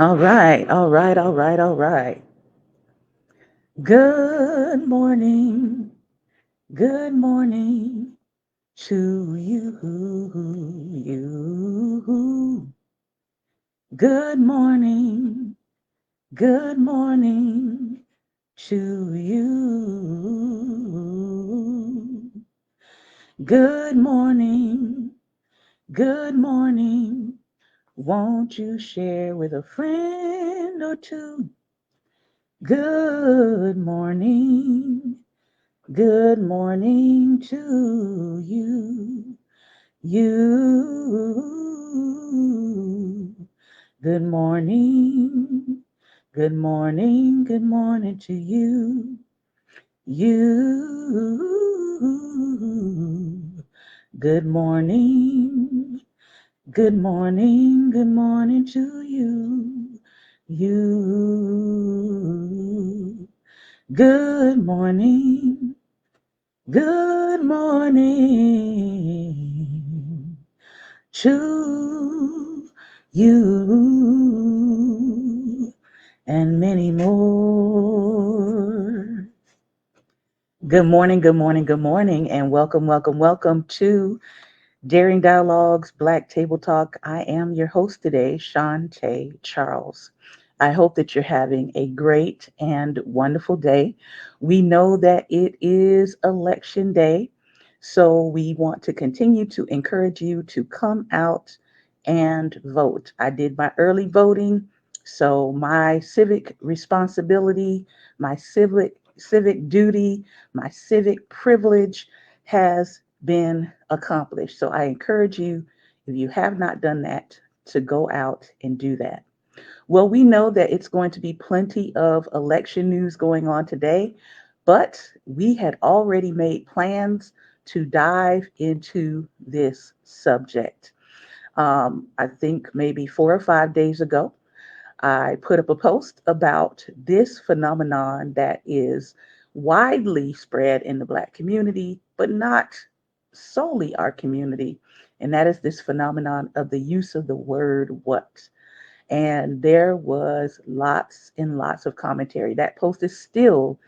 All right, all right, all right, all right. Good morning to you. You. Good morning to you. Good morning, good morning. Won't you share with a friend or two? Good morning. Good morning to you. You. Good morning. Good morning. Good morning to you. You. Good morning. Good morning. Good morning to you. You. Good morning. Good morning to you and many more. Good morning, good morning, good morning, and welcome, welcome, welcome to Daring Dialogues Black Table Talk. I am your host today, Shantae Charles. I hope that you're having a great and wonderful day. We know that it is election day, so we want to continue to encourage you to come out and vote. I did my early voting, so my civic responsibility, my civic duty, my civic privilege has been accomplished. So I encourage you, if you have not done that, to go out and do that. Well, we know that it's going to be plenty of election news going on today, but we had already made plans to dive into this subject. I think maybe 4 or 5 days ago, I put up a post about this phenomenon that is widely spread in the Black community, but not solely our community. And that is this phenomenon of the use of the word what. And there was lots and lots of commentary. That post is still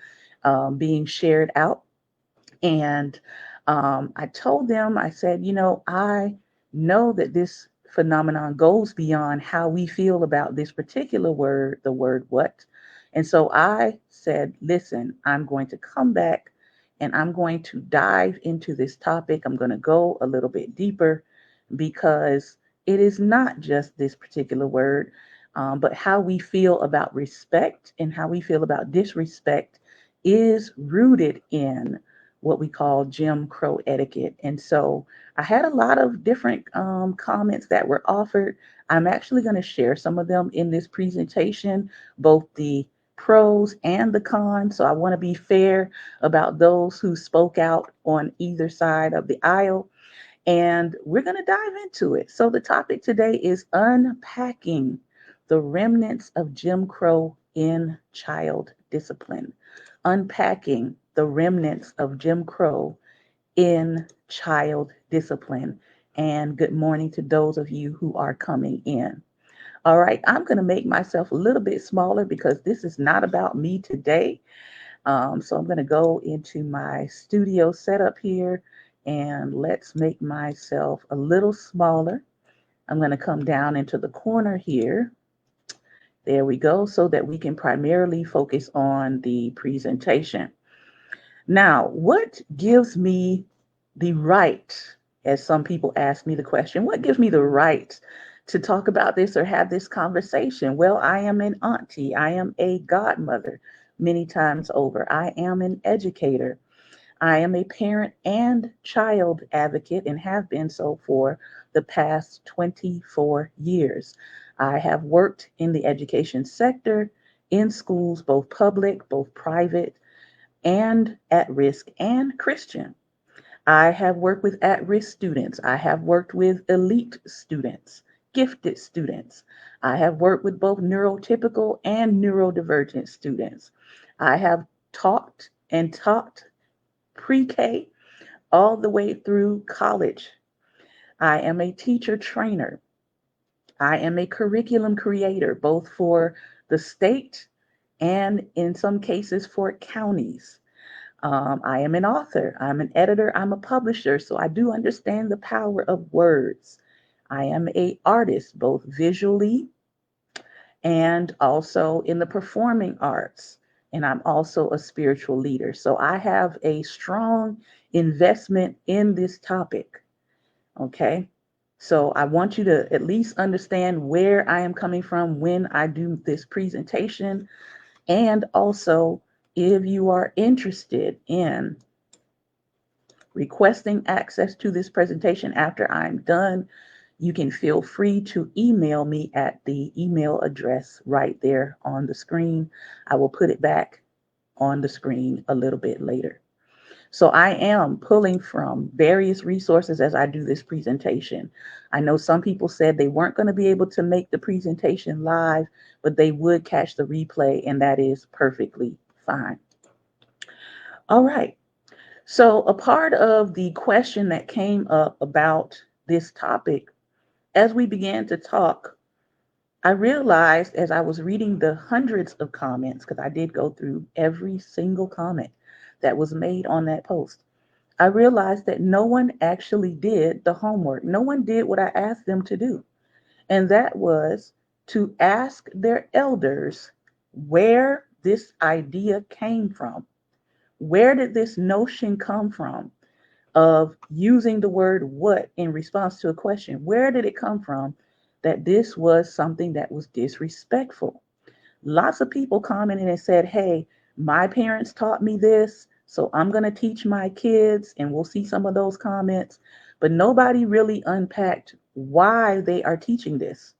being shared out. And I told them, I said, I know that this phenomenon goes beyond how we feel about this particular word, the word what. And so I said, listen, I'm going to come back and I'm going to dive into this topic. I'm going to go a little bit deeper because it is not just this particular word, but how we feel about respect and how we feel about disrespect is rooted in what we call Jim Crow etiquette. And so I had a lot of different comments that were offered. I'm actually going to share some of them in this presentation, both the pros and the cons. So I want to be fair about those who spoke out on either side of the aisle. And we're going to dive into it. So the topic today is unpacking the remnants of Jim Crow in child discipline. Unpacking the remnants of Jim Crow in child discipline. And good morning to those of you who are coming in. All right, I'm going to make myself a little bit smaller because this is not about me today. So I'm going to go into my studio setup here and let's make myself a little smaller. I'm going to come down into the corner here. There we go, so that we can primarily focus on the presentation. Now, what gives me the right, as some people ask me the question, what gives me the right to talk about this or have this conversation? Well, I am an auntie, I am a godmother many times over, I am an educator, I am a parent and child advocate and have been so for the past 24 years. I have worked in the education sector, in schools, both public, both private, and at risk and Christian. I have worked with at risk students. I have worked with elite students, gifted students. I have worked with both neurotypical and neurodivergent students. I have taught pre K all the way through college. I am a teacher trainer. I am a curriculum creator, both for the state and in some cases for counties. I am an author, I'm an editor, I'm a publisher, so I do understand the power of words. I am a artist, both visually and also in the performing arts. And I'm also a spiritual leader. So I have a strong investment in this topic. Okay. So I want you to at least understand where I am coming from when I do this presentation. And also, if you are interested in requesting access to this presentation after I'm done, you can feel free to email me at the email address right there on the screen. I will put it back on the screen a little bit later. So I am pulling from various resources as I do this presentation. I know some people said they weren't going to be able to make the presentation live, but they would catch the replay, and that is perfectly fine. All right. So a part of the question that came up about this topic, as we began to talk, I realized as I was reading the hundreds of comments, because I did go through every single comment that was made on that post, I realized that no one actually did the homework. No one did what I asked them to do. And that was to ask their elders where this idea came from. Where did this notion come from of using the word what in response to a question? Where did it come from that this was something that was disrespectful? Lots of people commented and said, hey, my parents taught me this, so I'm going to teach my kids, and we'll see some of those comments. But nobody really unpacked why they are teaching this.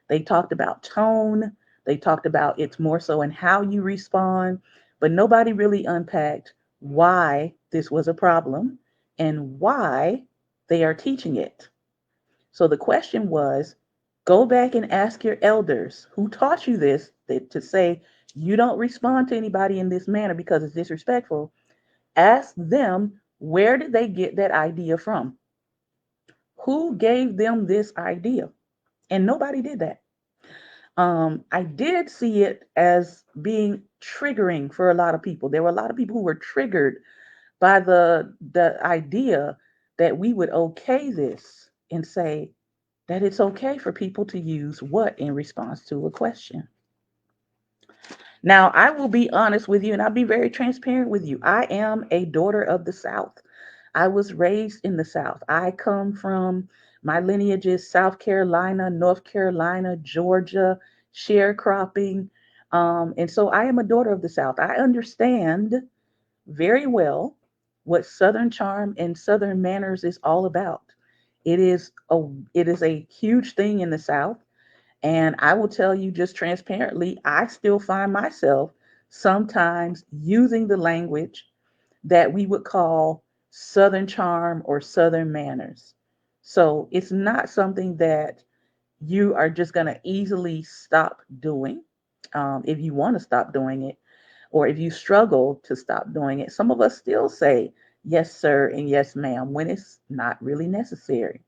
They talked about tone, they talked about it's more so in how you respond, but nobody really unpacked why this was a problem and why they are teaching it. So the question was, go back and ask your elders who taught you this to say you don't respond to anybody in this manner because it's disrespectful. Ask them, where did they get that idea from? Who gave them this idea? And nobody did that. I did see it as being triggering for a lot of people. There were a lot of people who were triggered by the idea that we would okay this and say that it's okay for people to use what in response to a question. Now, I will be honest with you and I'll be very transparent with you. I am a daughter of the South. I was raised in the South. I come from, my lineage is South Carolina, North Carolina, Georgia, sharecropping. And so I am a daughter of the South. I understand very well what Southern charm and Southern manners is all about. It is a huge thing in the South. And I will tell you just transparently, I still find myself sometimes using the language that we would call Southern charm or Southern manners. So it's not something that you are just going to easily stop doing. If you want to stop doing it, or if you struggle to stop doing it, some of us still say yes, sir, and yes, ma'am, when it's not really necessary.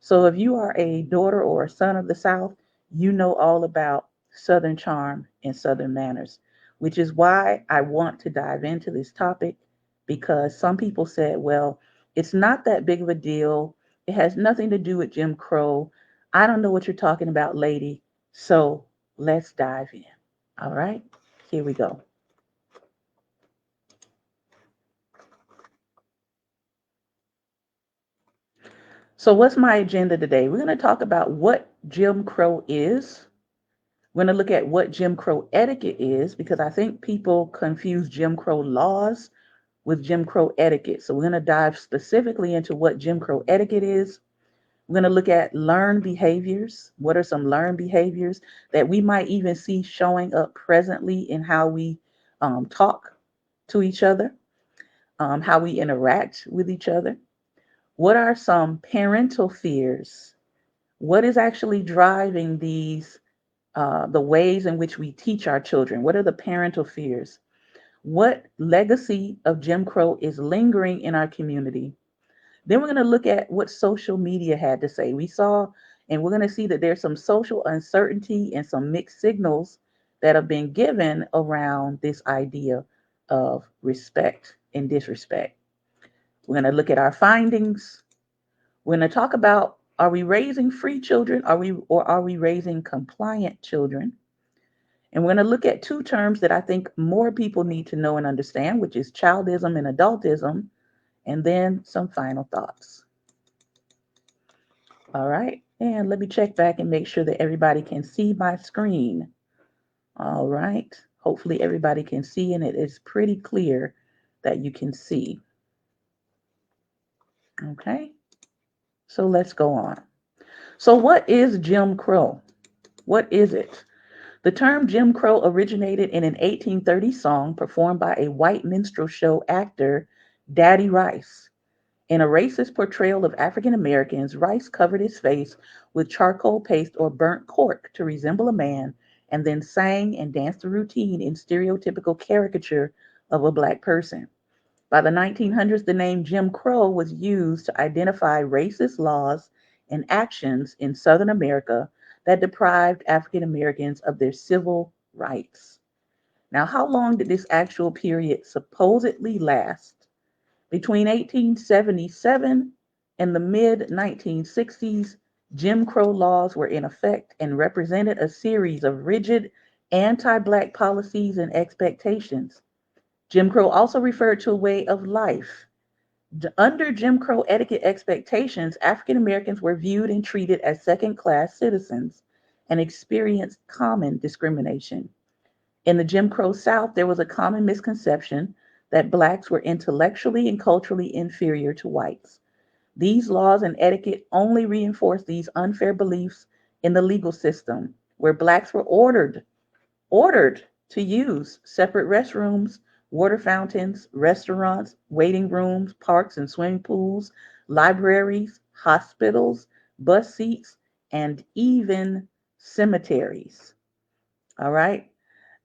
So if you are a daughter or a son of the South, you know all about Southern charm and Southern manners, which is why I want to dive into this topic because some people said, well, it's not that big of a deal. It has nothing to do with Jim Crow. I don't know what you're talking about, lady. So let's dive in. All right, here we go. So, what's my agenda today? We're going to talk about what Jim Crow is. We're going to look at what Jim Crow etiquette is because I think people confuse Jim Crow laws with Jim Crow etiquette. So, we're going to dive specifically into what Jim Crow etiquette is. We're going to look at learned behaviors. What are some learned behaviors that we might even see showing up presently in how we talk to each other, how we interact with each other? What are some parental fears? What is actually driving the ways in which we teach our children? What are the parental fears? What legacy of Jim Crow is lingering in our community? Then we're going to look at what social media had to say. We saw And we're going to see that there's some social uncertainty and some mixed signals that have been given around this idea of respect and disrespect. We're going to look at our findings. We're going to talk about, are we raising free children? Are we raising compliant children? And we're going to look at two terms that I think more people need to know and understand, which is childism and adultism, and then some final thoughts. All right. And let me check back and make sure that everybody can see my screen. All right. Hopefully everybody can see, and it is pretty clear that you can see. Okay. So let's go on. So what is Jim Crow? What is it? The term Jim Crow originated in an 1830 song performed by a white minstrel show actor, Daddy Rice. In a racist portrayal of African Americans, Rice covered his face with charcoal paste or burnt cork to resemble a man, and then sang and danced a routine in stereotypical caricature of a black person. By the 1900s, the name Jim Crow was used to identify racist laws and actions in Southern America that deprived African Americans of their civil rights. Now, how long did this actual period supposedly last? Between 1877 and the mid 1960s, Jim Crow laws were in effect and represented a series of rigid anti black policies and expectations. Jim Crow also referred to a way of life. Under Jim Crow etiquette expectations, African Americans were viewed and treated as second class citizens and experienced common discrimination. In the Jim Crow South, there was a common misconception that blacks were intellectually and culturally inferior to whites. These laws and etiquette only reinforced these unfair beliefs in the legal system, where blacks were ordered to use separate restrooms, water fountains, restaurants, waiting rooms, parks and swimming pools, libraries, hospitals, bus seats, and even cemeteries. All right.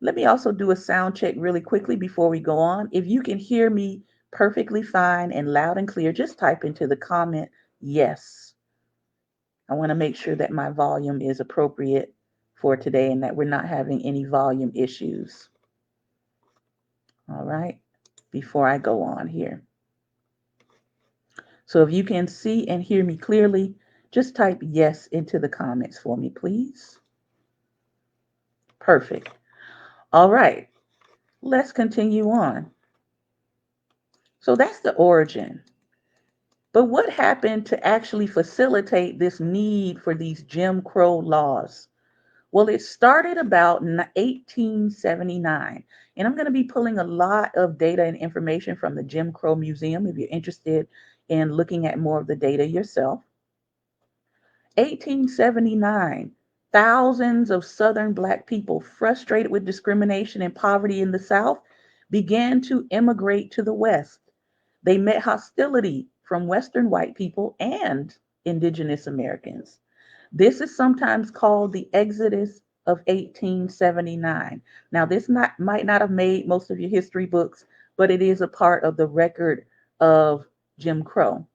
Let me also do a sound check really quickly before we go on. If you can hear me perfectly fine and loud and clear, just type into the comment yes. I want to make sure that my volume is appropriate for today and that we're not having any volume issues. All right, before I go on here. So if you can see and hear me clearly, just type yes into the comments for me, please. Perfect. All right, let's continue on. So that's the origin. But what happened to actually facilitate this need for these Jim Crow laws? Well, it started about 1879. And I'm going to be pulling a lot of data and information from the Jim Crow Museum if you're interested in looking at more of the data yourself. 1879, thousands of Southern Black people frustrated with discrimination and poverty in the South began to immigrate to the West. They met hostility from Western white people and Indigenous Americans. This is sometimes called the Exodus of 1879. Now, might not have made most of your history books, but it is a part of the record of Jim Crow.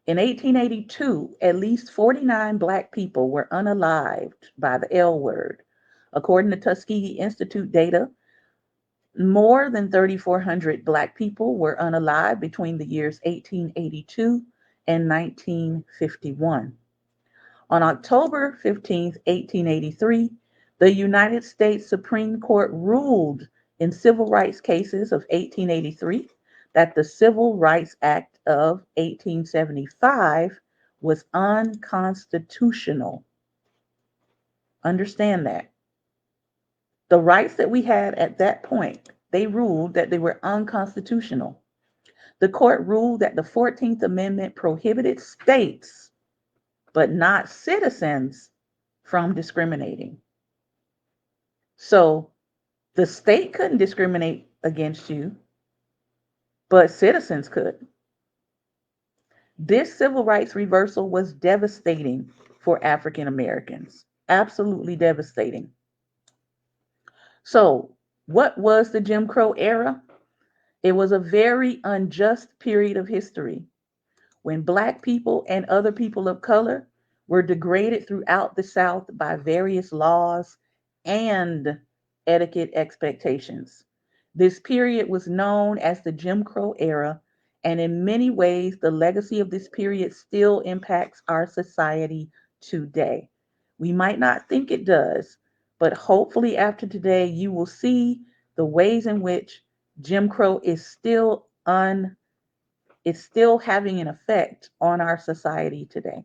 In 1882, at least 49 Black people were unalived by the L word. According to Tuskegee Institute data, more than 3,400 Black people were unalived between the years 1882 and 1951. On October 15, 1883, the United States Supreme Court ruled in civil rights cases of 1883 that the Civil Rights Act of 1875 was unconstitutional. Understand that. The rights that we had at that point, they ruled that they were unconstitutional. The court ruled that the 14th Amendment prohibited states, but not citizens, from discriminating. So the state couldn't discriminate against you, but citizens could. This civil rights reversal was devastating for African Americans. Absolutely devastating. So, what was the Jim Crow era? It was a very unjust period of history when Black people and other people of color were degraded throughout the South by various laws and etiquette expectations. This period was known as the Jim Crow era, and in many ways, the legacy of this period still impacts our society today. We might not think it does, but hopefully, after today, you will see the ways in which Jim Crow is still having an effect on our society today.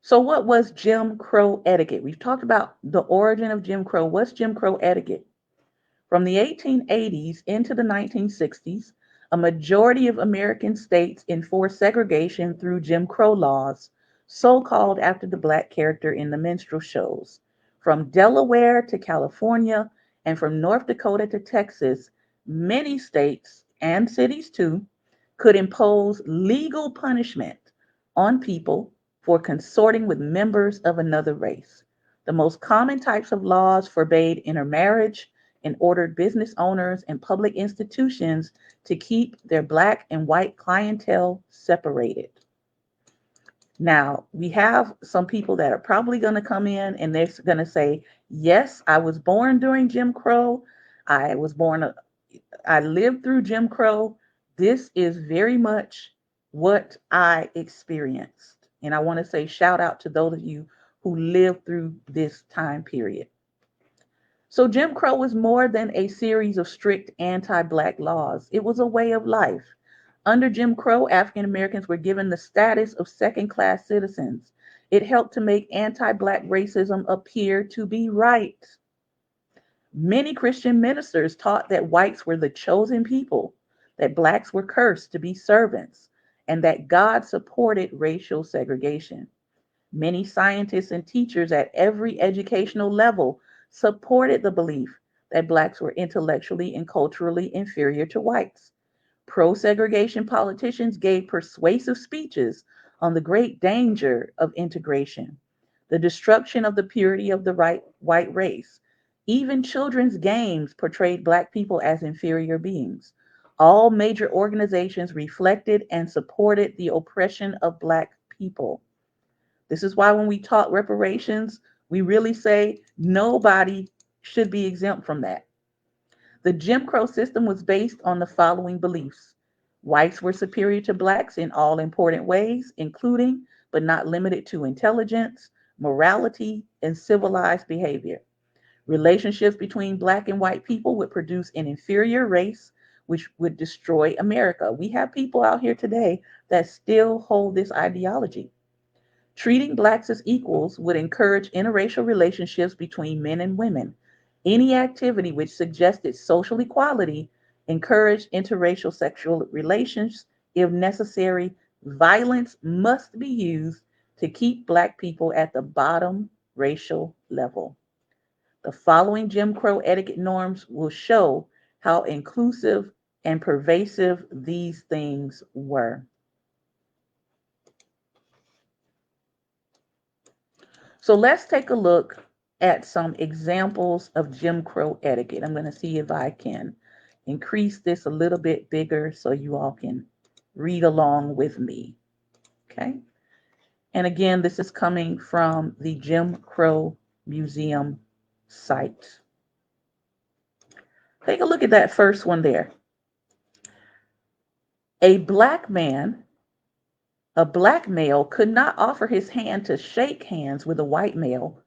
So, what was Jim Crow etiquette? We've talked about the origin of Jim Crow. What's Jim Crow etiquette? From the 1880s into the 1960s, a majority of American states enforced segregation through Jim Crow laws, so called after the black character in the minstrel shows. From Delaware to California and from North Dakota to Texas, many states and cities too could impose legal punishment on people for consorting with members of another race. The most common types of laws forbade intermarriage and ordered business owners and public institutions to keep their black and white clientele separated. Now, we have some people that are probably going to come in and they're going to say, yes, I was born during Jim Crow. I was born, I lived through Jim Crow. This is very much what I experienced. And I want to say shout out to those of you who lived through this time period. So Jim Crow was more than a series of strict anti black laws, it was a way of life. Under Jim Crow, African Americans were given the status of second class citizens. It helped to make anti black racism appear to be right. Many Christian ministers taught that whites were the chosen people, that blacks were cursed to be servants, and that God supported racial segregation. Many scientists and teachers at every educational level supported the belief that blacks were intellectually and culturally inferior to whites. Pro segregation politicians gave persuasive speeches on the great danger of integration, the destruction of the purity of the white race. Even children's games portrayed black people as inferior beings. All major organizations reflected and supported the oppression of black people. This is why when we talk reparations, we really say nobody should be exempt from that. The Jim Crow system was based on the following beliefs: whites were superior to blacks in all important ways, including but not limited to intelligence, morality, and civilized behavior. Relationships between black and white people would produce an inferior race, which would destroy America. We have people out here today that still hold this ideology. Treating blacks as equals would encourage interracial relationships between men and women. Any activity which suggested social equality encouraged interracial sexual relations. If necessary, violence must be used to keep black people at the bottom racial level. The following Jim Crow etiquette norms will show how inclusive and pervasive these things were. So let's take a look at some examples of Jim Crow etiquette. I'm going to see if I can increase this a little bit bigger so you all can read along with me. Okay. And again, this is coming from the Jim Crow Museum site. Take a look at that first one there. A black man, a black male could not offer his hand to shake hands with a white male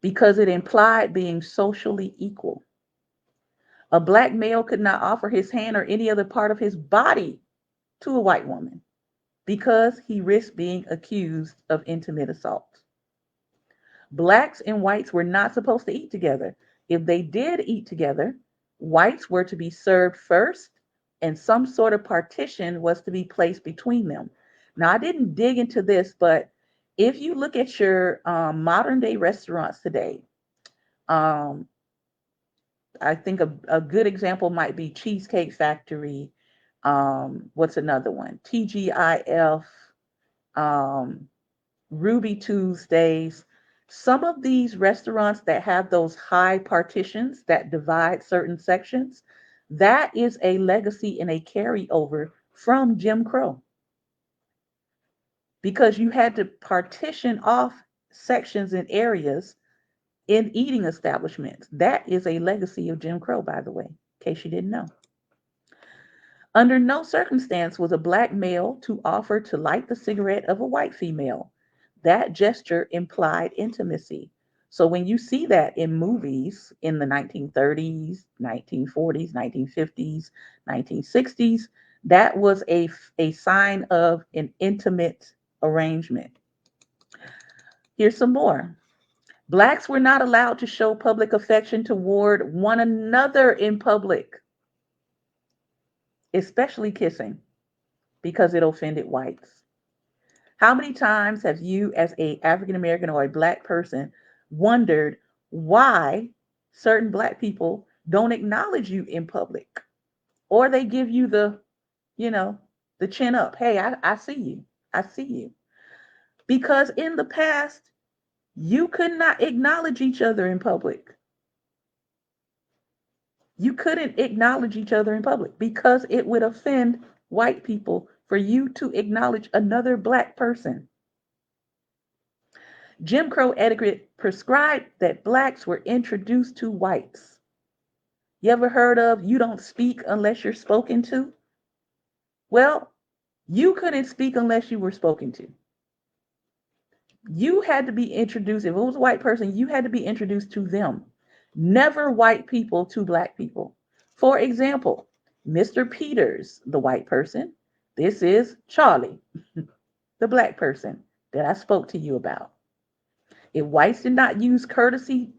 because it implied being socially equal. A black male could not offer his hand or any other part of his body to a white woman because he risked being accused of intimate assault. Blacks and whites were not supposed to eat together. If they did eat together, whites were to be served first, and some sort of partition was to be placed between them. Now, I didn't dig into this, but if you look at your modern day restaurants today, um, I think a good example might be Cheesecake Factory. What's another one? TGIF, um, Ruby Tuesdays. Some of these restaurants that have those high partitions that divide certain sections, that is a legacy and a carryover from Jim Crow. because you had to partition off sections and areas in eating establishments. That is a legacy of Jim Crow, by the way, in case you didn't know. Under no circumstance was a black male to offer to light the cigarette of a white female. That gesture implied intimacy. So when you see that in movies in the 1930s, 1940s, 1950s, 1960s, that was a sign of an intimate arrangement. Here's some more. Blacks were not allowed to show public affection toward one another in public, especially kissing, because it offended whites. How many times have you, as a African American or a black person, wondered why certain black people don't acknowledge you in public, or they give you you know, the chin up? Hey, I see you. I see you. Because in the past, you could not acknowledge each other in public. You couldn't acknowledge each other in public because it would offend white people for you to acknowledge another black person. Jim Crow etiquette prescribed that blacks were introduced to whites. You ever heard of you don't speak unless you're spoken to? Well, you couldn't speak unless you were spoken to. You had to be introduced. If it was a white person, you had to be introduced to them. Never white people to black people. For example, Mr. Peters, the white person. This is Charlie, the black person that I spoke to you about. If whites did not use courtesy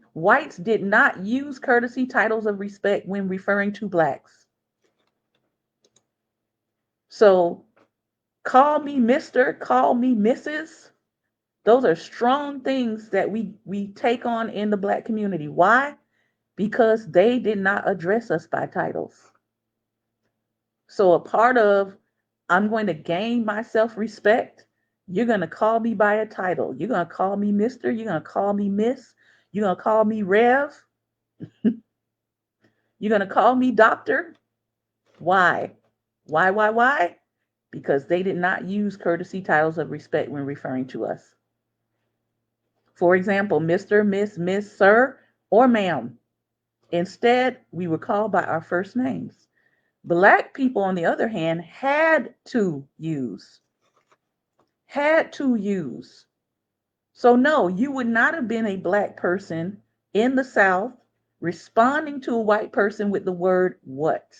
titles of respect when referring to blacks. So call me Mr., call me Mrs. Those are strong things that we take on in the black community. Why? Because they did not address us by titles. So a part of I'm going to gain my self-respect, you're going to call me by a title. You're going to call me Mr., you're going to call me Miss, you're going to call me Rev, you're going to call me Doctor. Why? Why? Because they did not use courtesy titles of respect when referring to us. For example, Mr., Miss, Sir, or Ma'am. Instead, we were called by our first names. Black people, on the other hand, had to use. So no, you would not have been a black person in the South responding to a white person with the word what?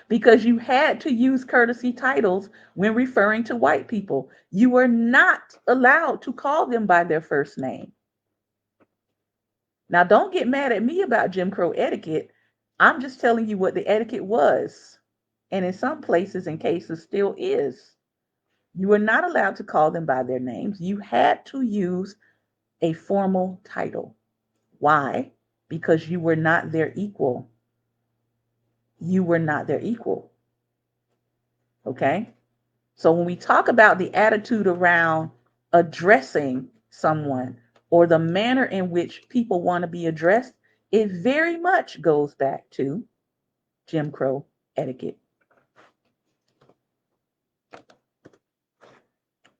Because you had to use courtesy titles when referring to white people. You were not allowed to call them by their first name. Now, don't get mad at me about Jim Crow etiquette. I'm just telling you what the etiquette was. And in some places and cases still is. You were not allowed to call them by their names. You had to use a formal title. Why? Because you were not their equal. You were not their equal. Okay? So when we talk about the attitude around addressing someone or the manner in which people want to be addressed, it very much goes back to Jim Crow etiquette.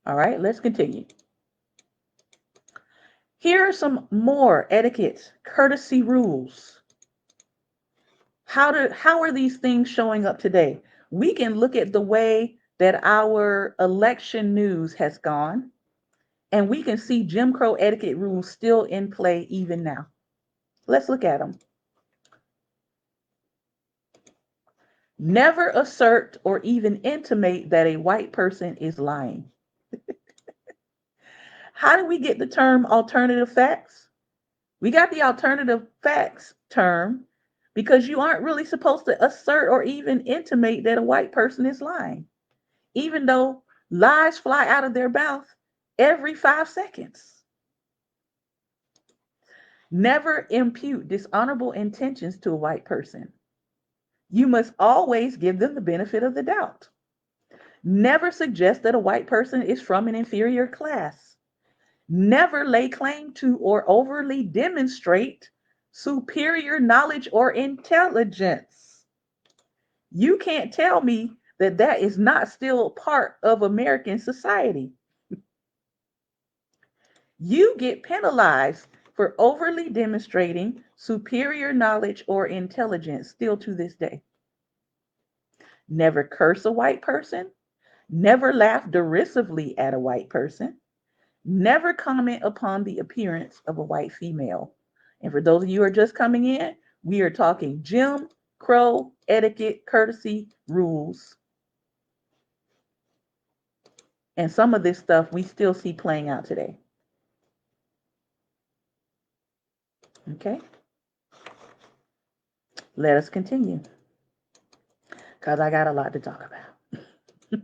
All right, let's continue. Here are some more etiquette, courtesy rules. How are these things showing up today? We can look at the way that our election news has gone, and we can see Jim Crow etiquette rules still in play even now. Let's look at them. Never assert or even intimate that a white person is lying. How do we get the term alternative facts? We got the alternative facts term because you aren't really supposed to assert or even intimate that a white person is lying, even though lies fly out of their mouth every 5 seconds. Never impute dishonorable intentions to a white person. You must always give them the benefit of the doubt. Never suggest that a white person is from an inferior class. Never lay claim to or overly demonstrate superior knowledge or intelligence. You can't tell me that that is not still part of American society. You get penalized for overly demonstrating superior knowledge or intelligence still to this day. Never curse a white person, never laugh derisively at a white person, never comment upon the appearance of a white female. And for those of you who are just coming in, we are talking Jim Crow etiquette, courtesy, rules. And some of this stuff we still see playing out today. Okay, let us continue because I got a lot to talk about.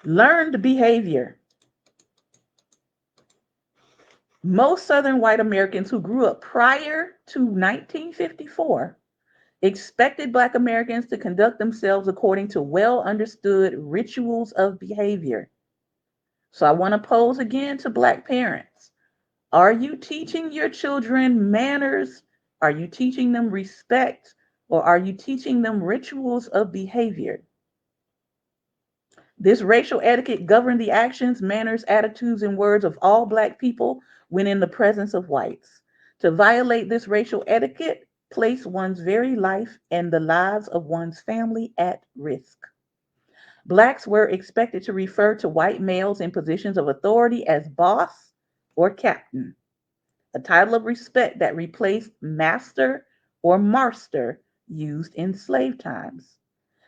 Learned behavior. Most Southern white Americans who grew up prior to 1954 expected Black Americans to conduct themselves according to well understood rituals of behavior. So I want to pose again to Black parents. Are you teaching your children manners? Are you teaching them respect? Or are you teaching them rituals of behavior? This racial etiquette governed the actions, manners, attitudes, and words of all Black people when in the presence of whites. To violate this racial etiquette placed one's very life and the lives of one's family at risk. Blacks were expected to refer to white males in positions of authority as boss or captain, a title of respect that replaced master or marster used in slave times.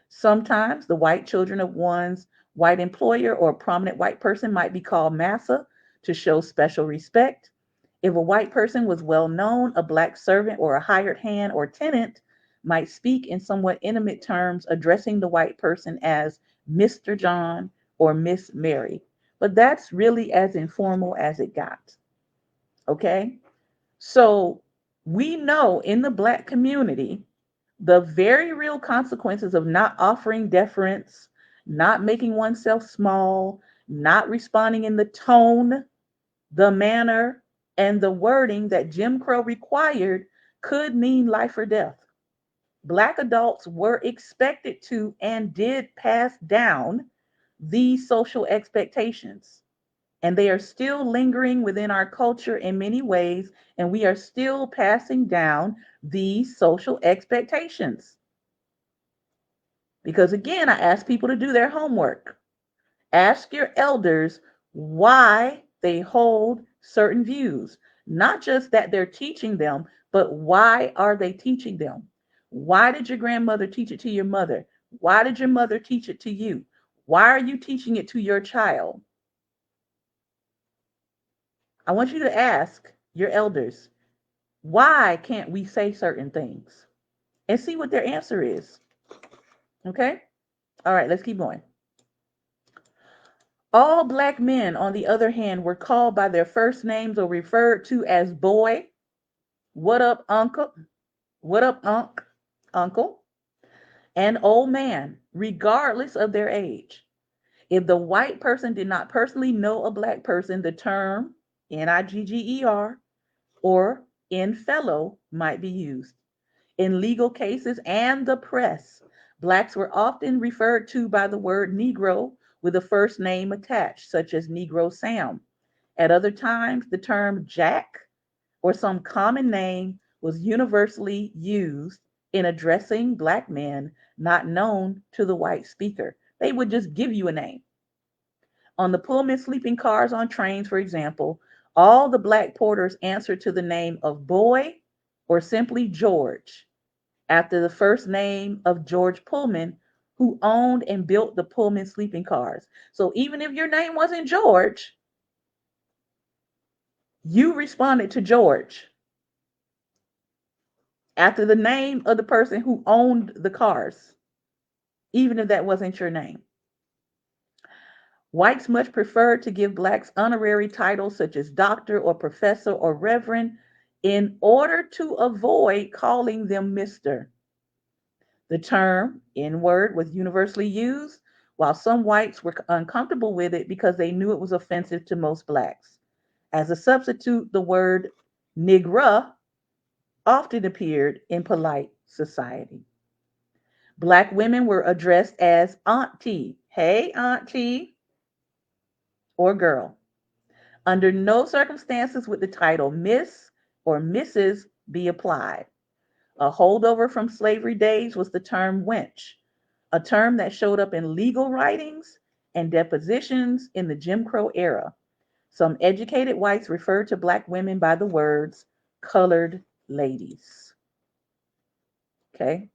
Sometimes the white children of one's white employer or a prominent white person might be called massa to show special respect. If a white person was well known, a Black servant or a hired hand or tenant might speak in somewhat intimate terms, addressing the white person as Mr. John or Miss Mary. But that's really as informal as it got. Okay? So we know in the Black community the very real consequences of not offering deference, not making oneself small, not responding in the tone, the manner, and the wording that Jim Crow required could mean life or death. Black adults were expected to and did pass down these social expectations. And they are still lingering within our culture in many ways, and we are still passing down these social expectations. Because again, I ask people to do their homework. Ask your elders why they hold certain views. Not just that they're teaching them, but why are they teaching them? Why did your grandmother teach it to your mother? Why did your mother teach it to you? Why are you teaching it to your child? I want you to ask your elders, why can't we say certain things? And see what their answer is. Okay? All right, let's keep going. All Black men, on the other hand, were called by their first names or referred to as boy, what up, uncle, what up, uncle, and old man, regardless of their age. If the white person did not personally know a Black person, the term Nigger or in fellow might be used. In legal cases and the press, Blacks were often referred to by the word Negro with a first name attached, such as Negro Sam. At other times, the term Jack or some common name was universally used in addressing Black men not known to the white speaker. They would just give you a name. On the Pullman sleeping cars on trains, for example, all the Black porters answered to the name of Boy or simply George, after the first name of George Pullman, who owned and built the Pullman sleeping cars. So even if your name wasn't George, you responded to George after the name of the person who owned the cars, even if that wasn't your name. Whites much preferred to give Blacks honorary titles such as doctor or professor or reverend in order to avoid calling them Mr. The term N word was universally used, while some whites were uncomfortable with it because they knew it was offensive to most Blacks. As a substitute, the word Nigra often appeared in polite society. Black women were addressed as auntie, hey auntie, or girl. Under no circumstances would the title Miss or Mrs. be applied. A holdover from slavery days was the term wench, a term that showed up in legal writings and depositions in the Jim Crow era. Some educated whites referred to black women by the words colored ladies. Okay?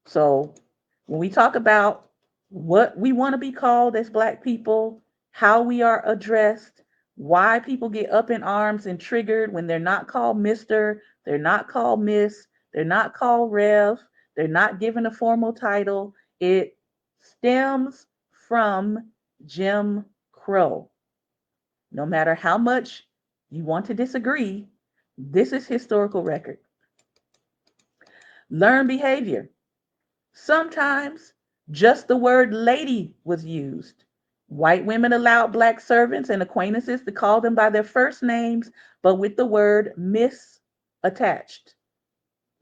So when we talk about what we want to be called as black people, how we are addressed, why people get up in arms and triggered when they're not called Mr., they're not called Miss, they're not called Rev, they're not given a formal title, it stems from Jim Crow. No matter how much you want to disagree, this is historical record. Learn behavior. Sometimes just the word lady was used. White women allowed black servants and acquaintances to call them by their first names, but with the word Miss attached,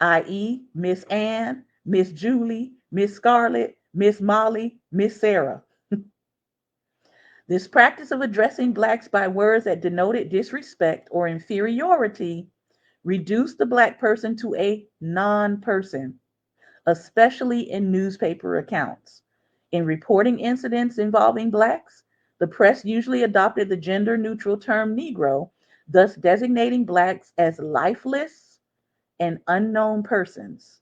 i.e., Miss Ann, Miss Julie, Miss Scarlett, Miss Molly, Miss Sarah. This practice of addressing blacks by words that denoted disrespect or inferiority reduced the black person to a non person, especially in newspaper accounts. In reporting incidents involving blacks, the press usually adopted the gender neutral term Negro, thus designating blacks as lifeless and unknown persons.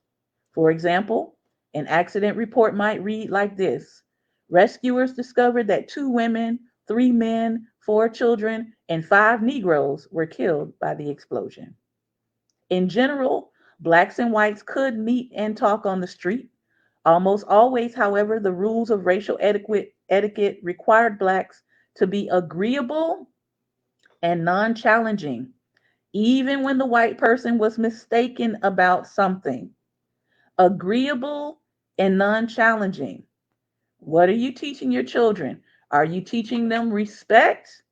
For example, an accident report might read like this: rescuers discovered that 2 women, 3 men, 4 children, and 5 Negroes were killed by the explosion. In general, blacks and whites could meet and talk on the street. Almost always, however, the rules of racial etiquette required blacks to be agreeable and non challenging, even when the white person was mistaken about something. Agreeable and non challenging. What are you teaching your children? Are you teaching them respect,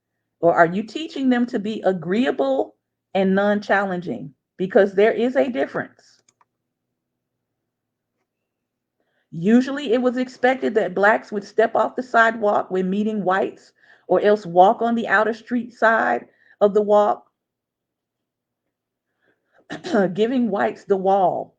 or are you teaching them to be agreeable and non challenging? Because there is a difference. Usually, it was expected that blacks would step off the sidewalk when meeting whites, or else walk on the outer street side of the walk, giving whites the wall.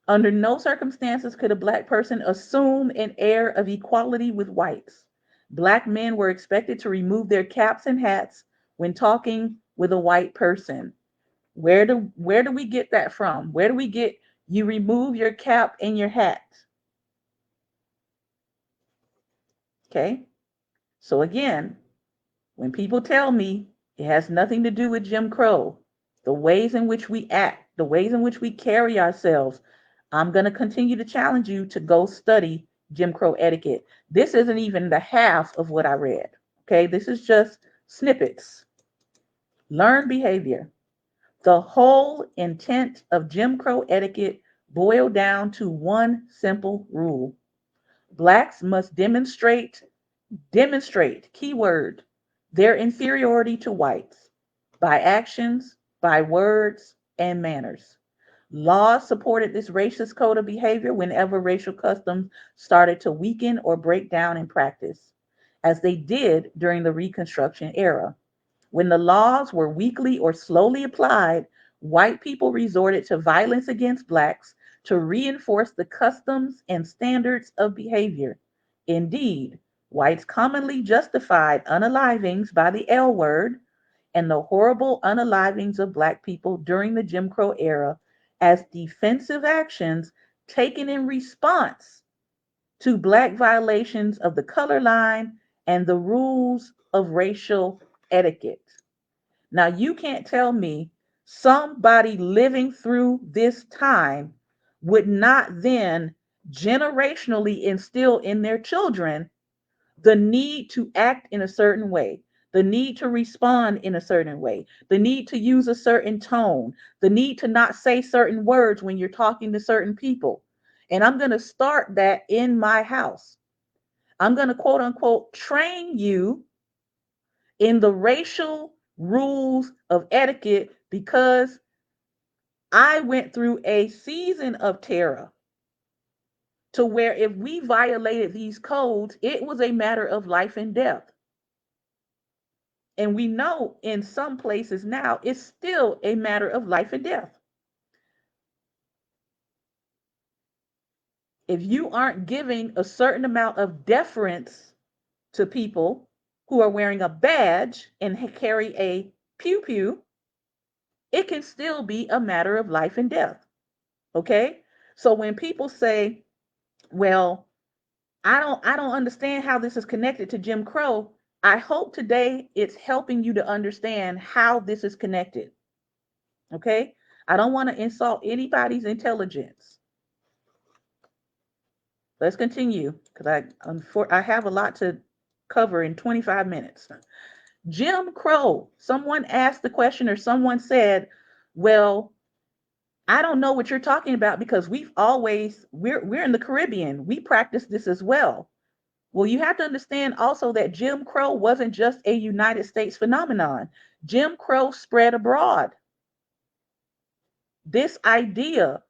Under no circumstances could a black person assume an air of equality with whites. Black men were expected to remove their caps and hats when talking with a white person. Where do we get that from? Where do we get you remove your cap and your hat? Okay? So again, when people tell me it has nothing to do with Jim Crow, the ways in which we act, the ways in which we carry ourselves, I'm going to continue to challenge you to go study Jim Crow etiquette. This isn't even the half of what I read. Okay, this is just snippets. Learn behavior. The whole intent of Jim Crow etiquette boiled down to one simple rule: blacks must demonstrate, keyword, their inferiority to whites by actions, by words, and manners. Laws supported this racist code of behavior whenever racial customs started to weaken or break down in practice, as they did during the Reconstruction era. When the laws were weakly or slowly applied, white people resorted to violence against blacks to reinforce the customs and standards of behavior. Indeed, whites commonly justified unalivings by the L word and the horrible unalivings of black people during the Jim Crow era as defensive actions taken in response to black violations of the color line and the rules of racial etiquette. Now, you can't tell me somebody living through this time would not then generationally instill in their children the need to act in a certain way, the need to respond in a certain way, the need to use a certain tone, the need to not say certain words when you're talking to certain people. And I'm going to start that in my house. I'm going to quote unquote train you in the racial rules of etiquette because I went through a season of terror. to where if we violated these codes, it was a matter of life and death. And we know in some places now it's still a matter of life and death. If you aren't giving a certain amount of deference to people who are wearing a badge and carry a pew pew, it can still be a matter of life and death. Okay? So when people say, well, I don't understand how this is connected to Jim Crow, I hope today it's helping you to understand how this is connected. Okay? I don't want to insult anybody's intelligence. Let's continue because I have a lot to cover in 25 minutes. Jim Crow. Someone asked the question, or someone said, "Well, I don't know what you're talking about because we're in the Caribbean. We practice this as well." Well, you have to understand also that Jim Crow wasn't just a United States phenomenon. Jim Crow spread abroad. This idea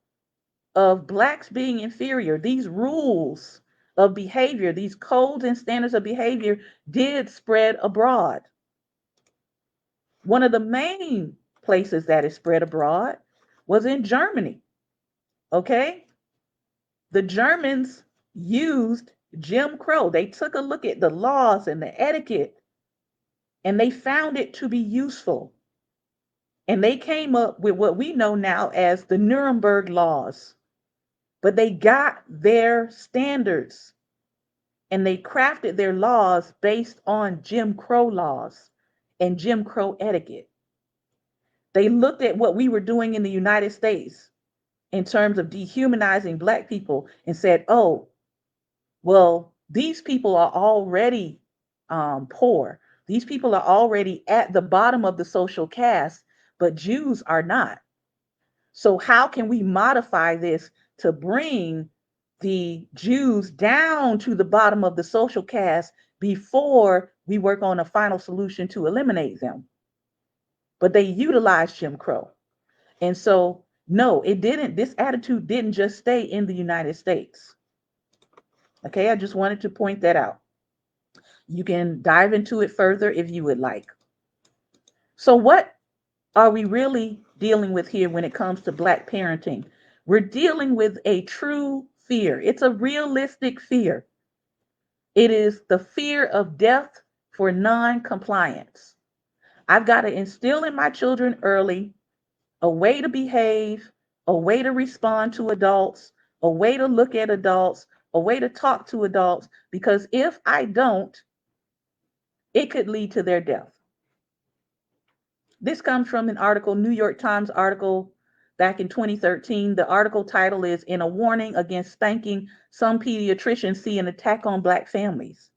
of blacks being inferior, these rules of behavior, these codes and standards of behavior did spread abroad. One of the main places that it spread abroad was in Germany. Okay? The Germans used Jim Crow. They took a look at the laws and the etiquette and they found it to be useful. And they came up with what we know now as the Nuremberg laws. But they got their standards and they crafted their laws based on Jim Crow laws and Jim Crow etiquette. They looked at what we were doing in the United States in terms of dehumanizing black people and said, oh, well, these people are already poor. These people are already at the bottom of the social caste, but Jews are not. So how can we modify this to bring the Jews down to the bottom of the social caste before we work on a final solution to eliminate them? But they utilized Jim Crow. And so, no, it didn't. This attitude didn't just stay in the United States. Okay, I just wanted to point that out. You can dive into it further if you would like. So, what are we really dealing with here when it comes to Black parenting? We're dealing with a true fear. It's a realistic fear. It is the fear of death for non-compliance. I've got to instill in my children early a way to behave, a way to respond to adults, a way to look at adults, a way to talk to adults, because if I don't, it could lead to their death. This comes from an article, New York Times article back in 2013. The article title is "In a Warning Against Spanking, Some Pediatricians See an Attack on Black Families."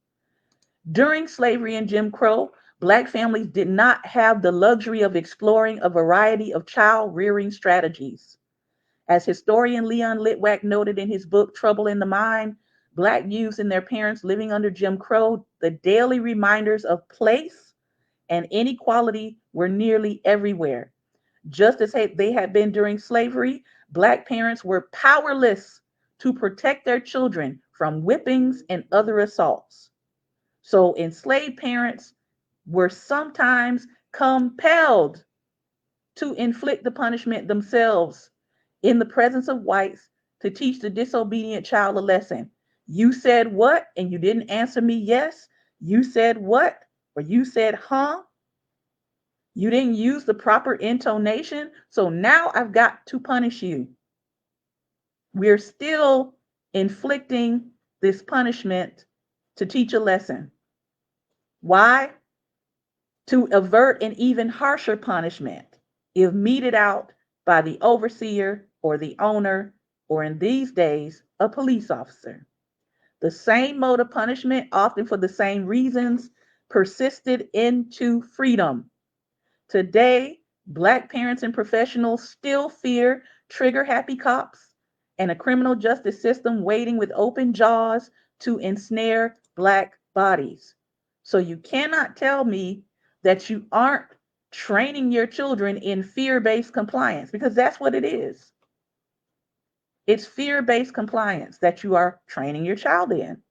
During slavery and Jim Crow, Black families did not have the luxury of exploring a variety of child rearing strategies. As historian Leon Litwack noted in his book, Trouble in the Mind, Black youths and their parents living under Jim Crow, the daily reminders of place and inequality were nearly everywhere. Just as they had been during slavery, Black parents were powerless to protect their children from whippings and other assaults. So enslaved parents were sometimes compelled to inflict the punishment themselves in the presence of whites to teach the disobedient child a lesson. You said what and you didn't answer me yes. You said what or you said huh. You didn't use the proper intonation. So now I've got to punish you. We're still inflicting this punishment to teach a lesson. Why? To avert an even harsher punishment if meted out by the overseer or the owner, or in these days, a police officer. The same mode of punishment, often for the same reasons, persisted into freedom. Today, Black parents and professionals still fear trigger happy cops and a criminal justice system waiting with open jaws to ensnare Black bodies. So you cannot tell me that you aren't training your children in fear-based compliance, because that's what it is. It's fear-based compliance that you are training your child in.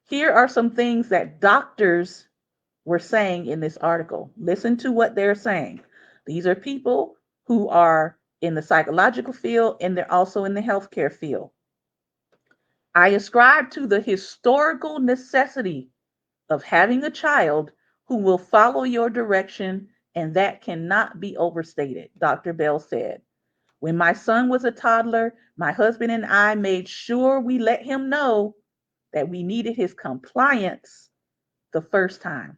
Here are some things that doctors were saying in this article. Listen to what they're saying. These are people who are in the psychological field and they're also in the healthcare field. I ascribe to the historical necessity of having a child who will follow your direction, and that cannot be overstated, Dr. Bell said. When my son was a toddler, my husband and I made sure we let him know that we needed his compliance the first time.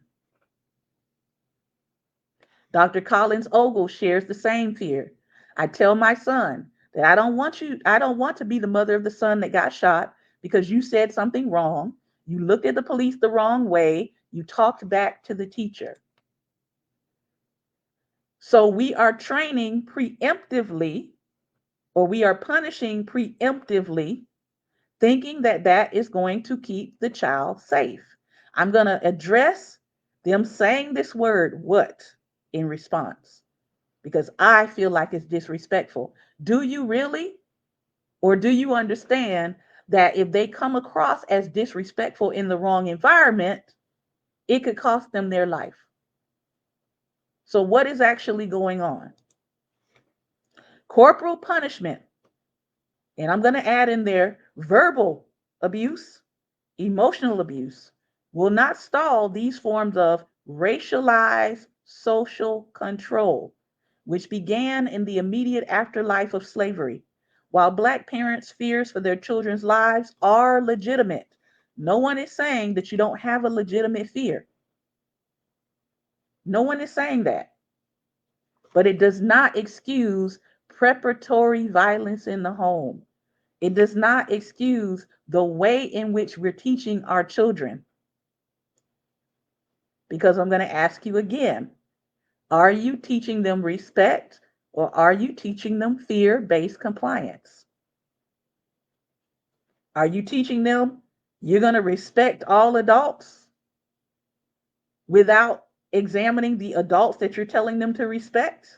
Dr. Collins Ogle shares the same fear. I tell my son that I don't want to be the mother of the son that got shot because you said something wrong. You looked at the police the wrong way. You talked back to the teacher. So we are training preemptively, or we are punishing preemptively, thinking that that is going to keep the child safe. I'm going to address them saying this word, what, in response, because I feel like it's disrespectful. Do you really? Or do you understand that if they come across as disrespectful in the wrong environment, it could cost them their life? So, what is actually going on? Corporal punishment, and I'm going to add in there verbal abuse, emotional abuse, will not stall these forms of racialized social control, which began in the immediate afterlife of slavery. While Black parents' fears for their children's lives are legitimate, no one is saying that you don't have a legitimate fear. No one is saying that. But it does not excuse preparatory violence in the home. It does not excuse the way in which we're teaching our children. Because I'm going to ask you again, are you teaching them respect or are you teaching them fear-based compliance? Are you teaching them you're going to respect all adults without examining the adults that you're telling them to respect?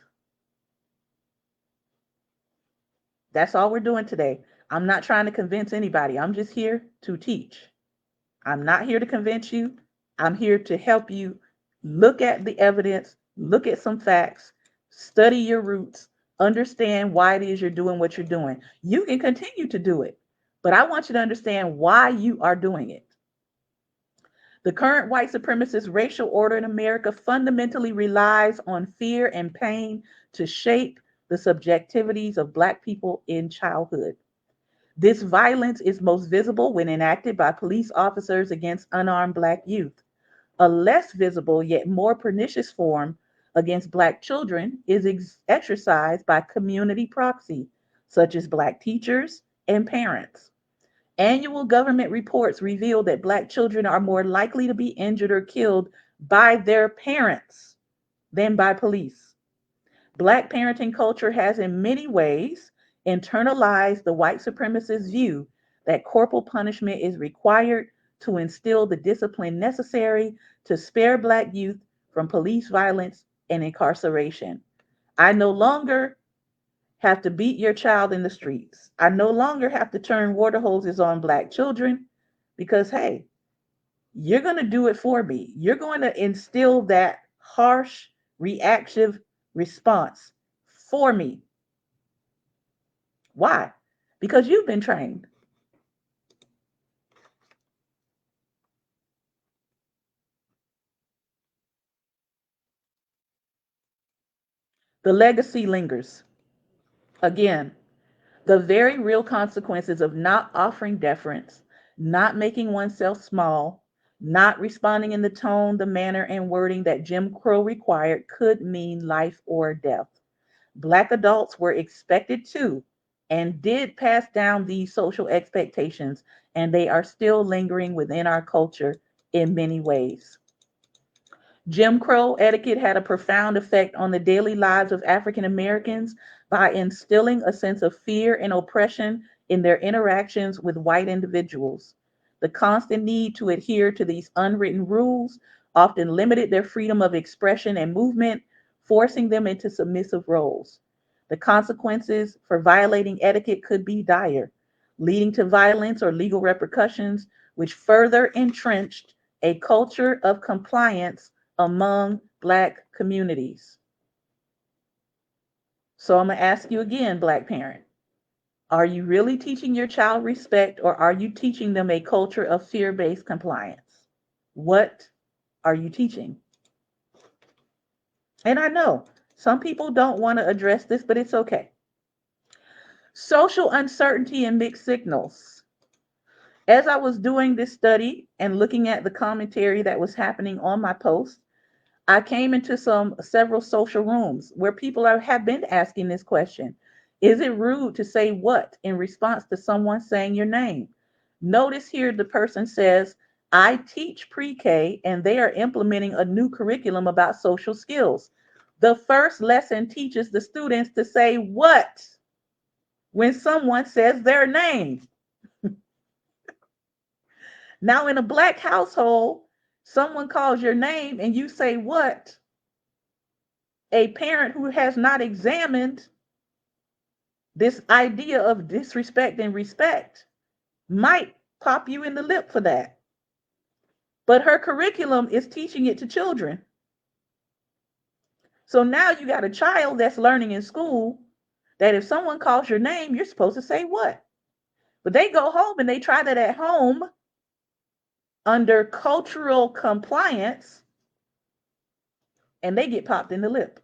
That's all we're doing today. I'm not trying to convince anybody. I'm just here to teach. I'm not here to convince you. I'm here to help you look at the evidence, look at some facts, study your roots, understand why it is you're doing what you're doing. You can continue to do it, but I want you to understand why you are doing it. The current white supremacist racial order in America fundamentally relies on fear and pain to shape the subjectivities of Black people in childhood. This violence is most visible when enacted by police officers against unarmed Black youth. A less visible yet more pernicious form against Black children is exercised by community proxy, such as Black teachers and parents. Annual government reports reveal that Black children are more likely to be injured or killed by their parents than by police. Black parenting culture has, in many ways, internalized the white supremacist view that corporal punishment is required to instill the discipline necessary to spare Black youth from police violence and incarceration. I no longer have to beat your child in the streets. I no longer have to turn water hoses on Black children because, hey, you're going to do it for me. You're going to instill that harsh, reactive response for me. Why? Because you've been trained. The legacy lingers. Again, the very real consequences of not offering deference, not making oneself small, not responding in the tone, the manner, and wording that Jim Crow required could mean life or death. Black adults were expected to and did pass down these social expectations, and they are still lingering within our culture in many ways. Jim Crow etiquette had a profound effect on the daily lives of African Americans by instilling a sense of fear and oppression in their interactions with white individuals. The constant need to adhere to these unwritten rules often limited their freedom of expression and movement, forcing them into submissive roles. The consequences for violating etiquette could be dire, leading to violence or legal repercussions, which further entrenched a culture of compliance among Black communities. So I'm going to ask you again, Black parent, are you really teaching your child respect, or are you teaching them a culture of fear based compliance? What are you teaching? And I know some people don't want to address this, but it's okay. Social uncertainty and mixed signals. As I was doing this study and looking at the commentary that was happening on my post, I came into several social rooms where people have been asking this question. Is it rude to say what in response to someone saying your name? Notice here the person says, I teach pre-K and they are implementing a new curriculum about social skills. The first lesson teaches the students to say what when someone says their name. Now, in a Black household, someone calls your name and you say what? A parent who has not examined this idea of disrespect and respect might pop you in the lip for that. But her curriculum is teaching it to children. So now you got a child that's learning in school that if someone calls your name, you're supposed to say what? But they go home and they try that at home under cultural compliance and they get popped in the lip.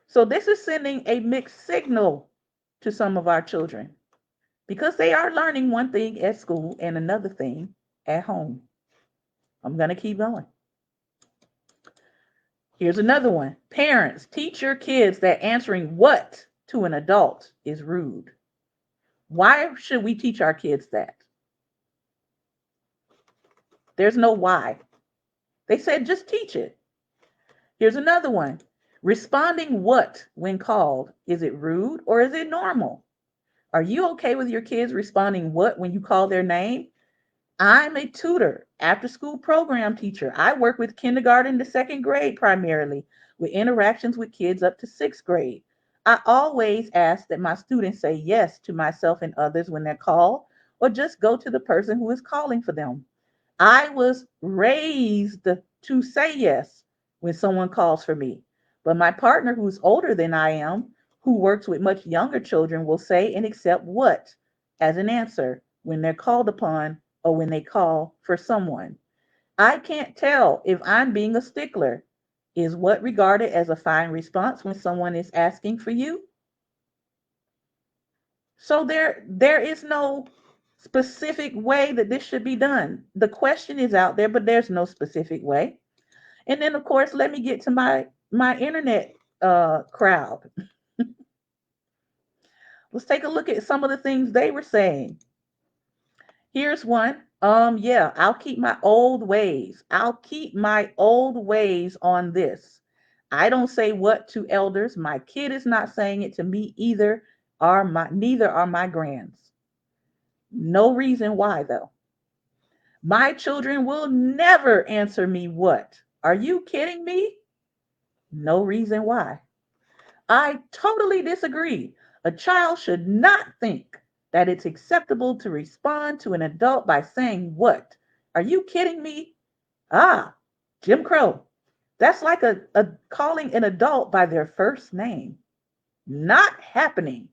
So this is sending a mixed signal to some of our children because they are learning one thing at school and another thing at home. I'm going to keep going. Here's another one. Parents, teach your kids that answering what to an adult is rude. Why should we teach our kids that? There's no why. They said just teach it. Here's another one. Responding what when called? Is it rude or is it normal? Are you okay with your kids responding what when you call their name? I'm a tutor, after school program teacher. I work with kindergarten to second grade primarily, with interactions with kids up to sixth grade. I always ask that my students say yes to myself and others when they're called, or just go to the person who is calling for them. I was raised to say yes when someone calls for me. But my partner, who's older than I am, who works with much younger children, will say and accept what as an answer when they're called upon or when they call for someone. I can't tell if I'm being a stickler. Is what regarded as a fine response when someone is asking for you? So there is no specific way that this should be done. The question is out there, but there's no specific way. And then of course, let me get to my internet crowd. Let's take a look at some of the things they were saying. Here's one. Yeah, I'll keep my old ways. I'll keep my old ways on this. I don't say what to elders. My kid is not saying it to me either. Neither are my grands. No reason why though. My children will never answer me what? Are you kidding me? No reason why. I totally disagree. A child should not think that it's acceptable to respond to an adult by saying what? Are you kidding me? Ah, Jim Crow. That's like a calling an adult by their first name. Not happening.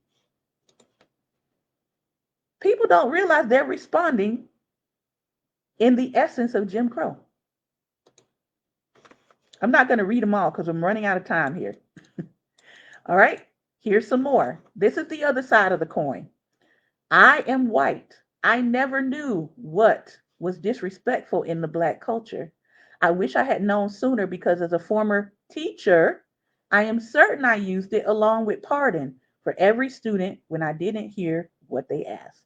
People don't realize they're responding in the essence of Jim Crow. I'm not going to read them all because I'm running out of time here. All right, here's some more. This is the other side of the coin. I am white. I never knew what was disrespectful in the Black culture. I wish I had known sooner because as a former teacher, I am certain I used it along with pardon for every student when I didn't hear what they asked.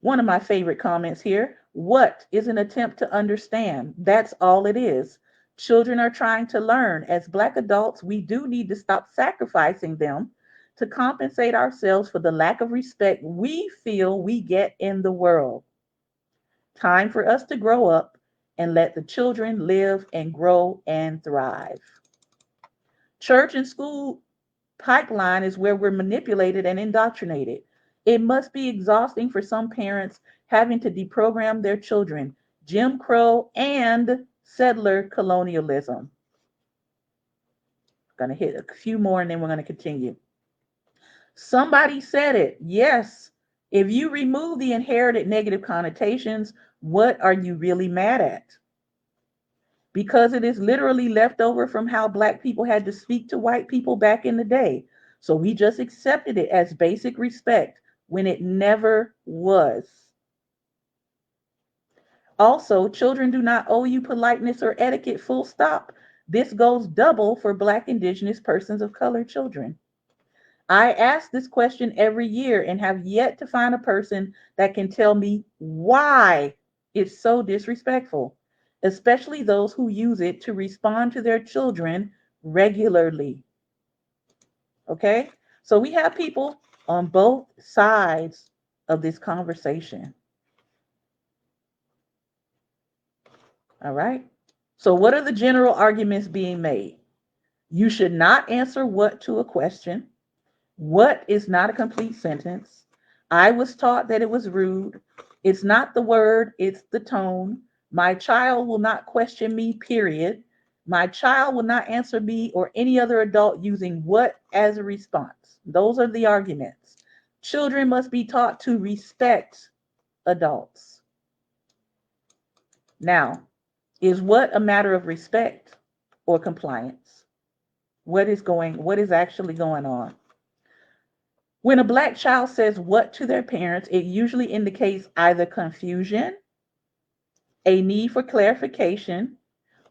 One of my favorite comments here, what is an attempt to understand? That's all it is. Children are trying to learn. As Black adults, we do need to stop sacrificing them to compensate ourselves for the lack of respect we feel we get in the world. Time for us to grow up and let the children live and grow and thrive. Church and school pipeline is where we're manipulated and indoctrinated. It must be exhausting for some parents having to deprogram their children. Jim Crow and settler colonialism. Going to hit a few more and then we're going to continue. Somebody said it. Yes. If you remove the inherited negative connotations, what are you really mad at? Because it is literally left over from how black people had to speak to white people back in the day. So we just accepted it as basic respect when it never was. Also, children do not owe you politeness or etiquette, full stop. This goes double for black, indigenous, persons of color children. I ask this question every year and have yet to find a person that can tell me why it's so disrespectful, especially those who use it to respond to their children regularly. Okay? So we have people on both sides of this conversation. All right? So, what are the general arguments being made? You should not answer what to a question. What is not a complete sentence? I was taught that it was rude. It's not the word, it's the tone. My child will not question me, period. My child will not answer me or any other adult using what as a response. Those are the arguments. Children must be taught to respect adults. Now, is what a matter of respect or compliance? What is actually going on? When a black child says what to their parents, it usually indicates either confusion, a need for clarification,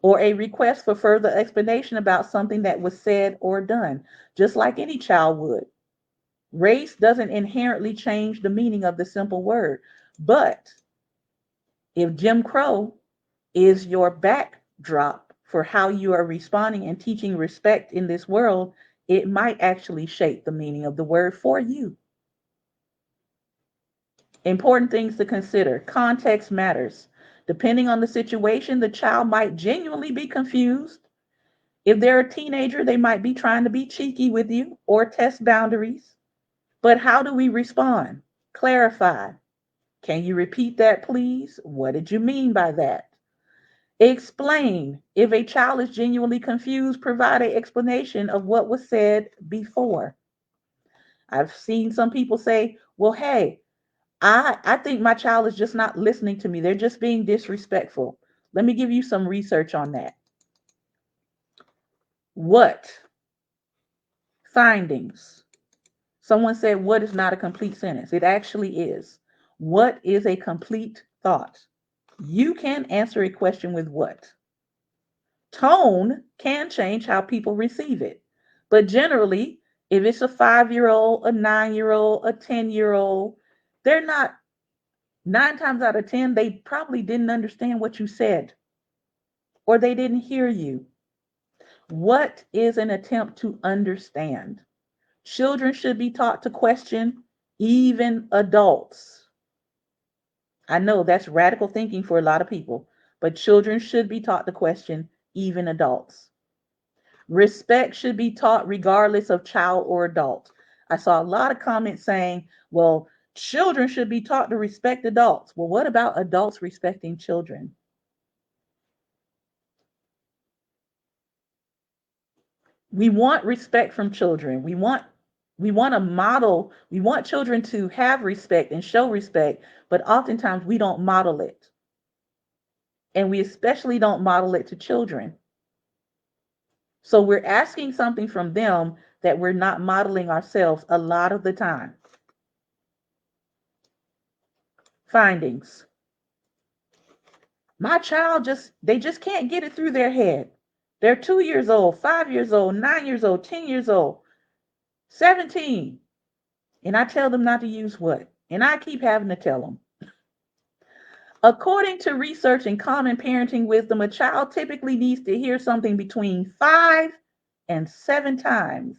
or a request for further explanation about something that was said or done, just like any child would. Race doesn't inherently change the meaning of the simple word, but if Jim Crow is your backdrop for how you are responding and teaching respect in this world, it might actually shape the meaning of the word for you. Important things to consider. Context matters. Depending on the situation, the child might genuinely be confused. If they're a teenager, they might be trying to be cheeky with you or test boundaries. But how do we respond? Clarify. Can you repeat that, please? What did you mean by that? Explain. If a child is genuinely confused, provide an explanation of what was said before. I've seen some people say, well, hey, I think my child is just not listening to me. They're just being disrespectful. Let me give you some research on that. What? Findings. Someone said, what is not a complete sentence? It actually is. What is a complete thought? You can answer a question with what. Tone can change how people receive it. But generally, if it's a 5-year-old, a 9-year-old, a 10-year-old, they're not, 9 times out of 10, they probably didn't understand what you said or they didn't hear you. What is an attempt to understand? Children should be taught to question even adults. I know that's radical thinking for a lot of people, but children should be taught to question even adults. Respect should be taught regardless of child or adult. I saw a lot of comments saying, well, children should be taught to respect adults. Well, what about adults respecting children? We want respect from children. We want to model, we want children to have respect and show respect, but oftentimes we don't model it. And we especially don't model it to children. So we're asking something from them that we're not modeling ourselves a lot of the time. Findings. My child they just can't get it through their head. They're 2 years old, 5 years old, 9 years old, 10 years old, 17. And I tell them not to use what? And I keep having to tell them. According to research and common parenting wisdom, a child typically needs to hear something between 5 and 7 times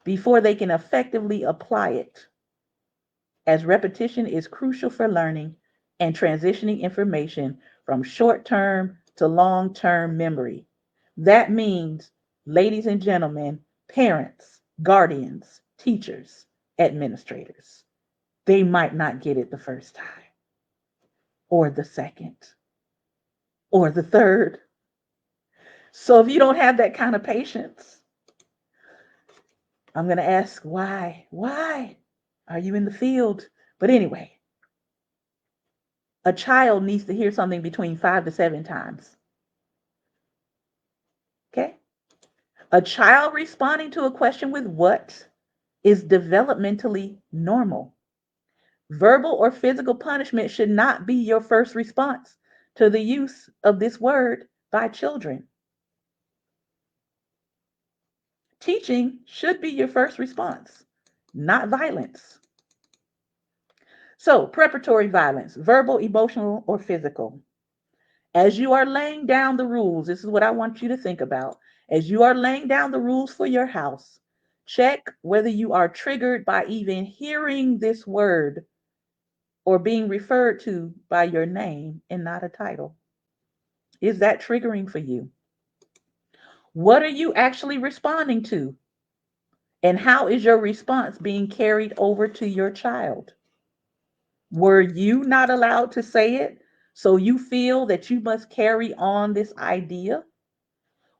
before they can effectively apply it, as repetition is crucial for learning and transitioning information from short term to long term memory. That means Ladies and gentlemen, parents, guardians, teachers, administrators, they might not get it the first time, or the second, or the third. So if you don't have that kind of patience, I'm going to ask why? Why are you in the field? But anyway, a child needs to hear something between 5 to 7 times. Okay? A child responding to a question with what is developmentally normal. Verbal or physical punishment should not be your first response to the use of this word by children. Teaching should be your first response, not violence. So, preparatory violence, verbal, emotional, or physical. As you are laying down the rules, this is what I want you to think about. As you are laying down the rules for your house, check whether you are triggered by even hearing this word or being referred to by your name and not a title. Is that triggering for you? What are you actually responding to? And how is your response being carried over to your child? Were you not allowed to say it, so you feel that you must carry on this idea?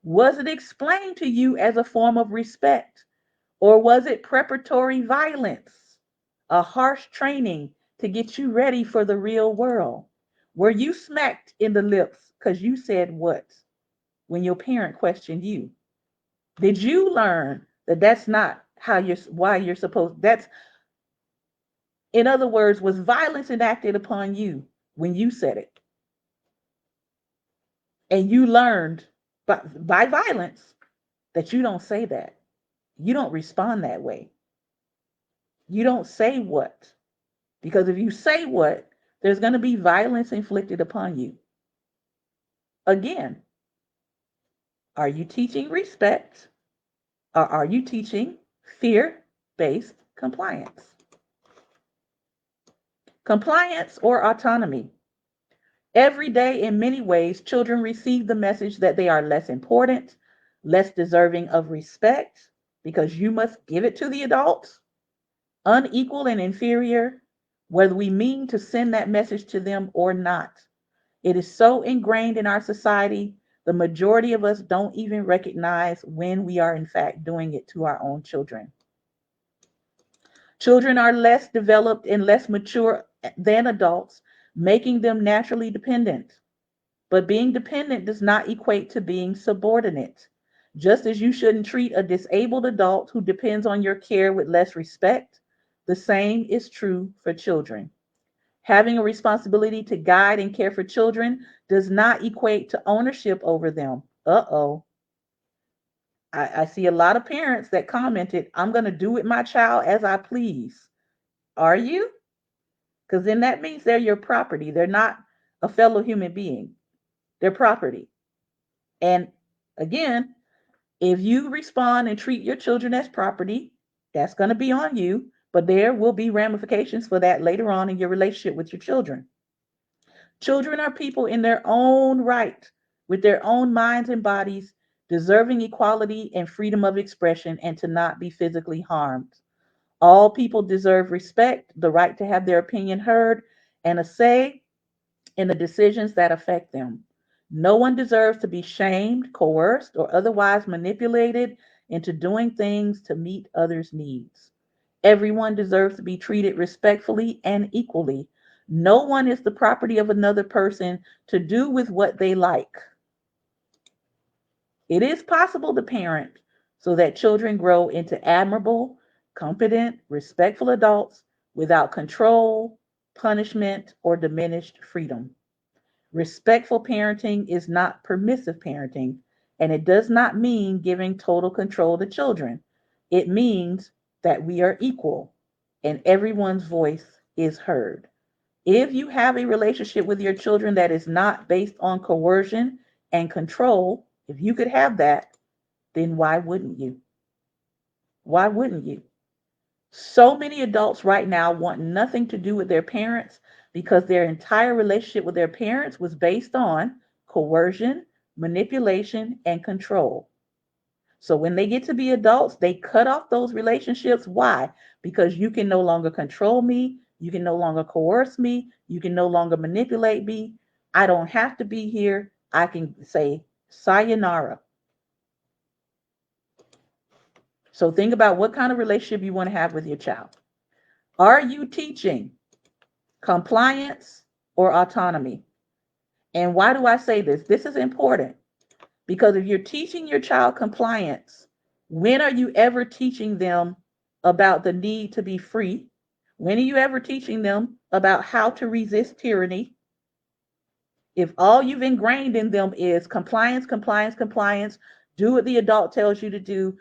Was it explained to you as a form of respect, or was it preparatory violence, a harsh training to get you ready for the real world? Were you smacked in the lips because you said what when your parent questioned you? Did you learn that that's not how you're why you're supposed that's in other words, was violence enacted upon you when you said it? And you learned by violence that you don't say that. You don't respond that way. You don't say what. Because if you say what, there's going to be violence inflicted upon you. Again, are you teaching respect or are you teaching fear based compliance? Compliance or autonomy. Every day, in many ways, children receive the message that they are less important, less deserving of respect, because you must give it to the adults, unequal and inferior, whether we mean to send that message to them or not. It is so ingrained in our society, the majority of us don't even recognize when we are, in fact, doing it to our own children. Children are less developed and less mature than adults, making them naturally dependent. But being dependent does not equate to being subordinate. Just as you shouldn't treat a disabled adult who depends on your care with less respect, the same is true for children. Having a responsibility to guide and care for children does not equate to ownership over them. Uh-oh. I see a lot of parents that commented, I'm going to do with my child as I please. Are you? Because then that means they're your property. They're not a fellow human being. They're property. And again, if you respond and treat your children as property, that's going to be on you, but there will be ramifications for that later on in your relationship with your children. Children are people in their own right, with their own minds and bodies, deserving equality and freedom of expression and to not be physically harmed. All people deserve respect, the right to have their opinion heard, and a say in the decisions that affect them. No one deserves to be shamed, coerced, or otherwise manipulated into doing things to meet others' needs. Everyone deserves to be treated respectfully and equally. No one is the property of another person to do with what they like. It is possible to parent so that children grow into admirable, competent, respectful adults without control, punishment, or diminished freedom. Respectful parenting is not permissive parenting, and it does not mean giving total control to children. It means that we are equal and everyone's voice is heard. If you have a relationship with your children that is not based on coercion and control, if you could have that, then why wouldn't you? Why wouldn't you? So many adults right now want nothing to do with their parents because their entire relationship with their parents was based on coercion, manipulation, and control. So when they get to be adults, they cut off those relationships. Why? Because you can no longer control me. You can no longer coerce me. You can no longer manipulate me. I don't have to be here. I can say sayonara. So think about what kind of relationship you want to have with your child. Are you teaching compliance or autonomy? And why do I say this? This is important because if you're teaching your child compliance, when are you ever teaching them about the need to be free? When are you ever teaching them about how to resist tyranny? If all you've ingrained in them is compliance, compliance, compliance, do what the adult tells you to do.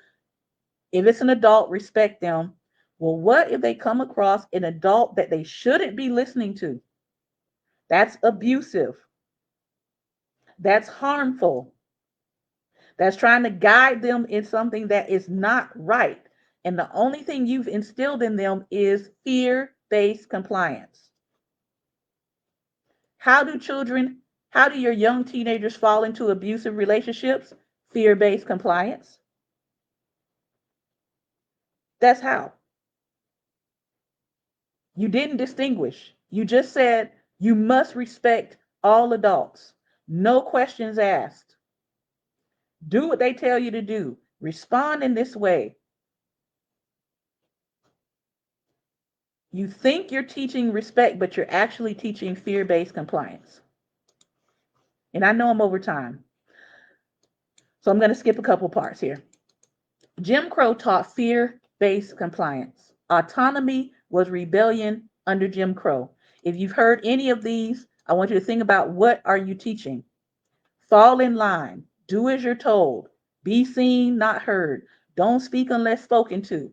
If it's an adult, respect them. Well, what if they come across an adult that they shouldn't be listening to? That's abusive. That's harmful. That's trying to guide them in something that is not right. And the only thing you've instilled in them is fear based compliance. How do your young teenagers fall into abusive relationships? Fear based compliance. That's how. You didn't distinguish. You just said you must respect all adults. No questions asked. Do what they tell you to do. Respond in this way. You think you're teaching respect, but you're actually teaching fear based compliance. And I know I'm over time. So I'm going to skip a couple parts here. Jim Crow taught fear based compliance. Autonomy was rebellion under Jim Crow. If you've heard any of these, I want you to think about what are you teaching? Fall in line. Do as you're told. Be seen, not heard. Don't speak unless spoken to.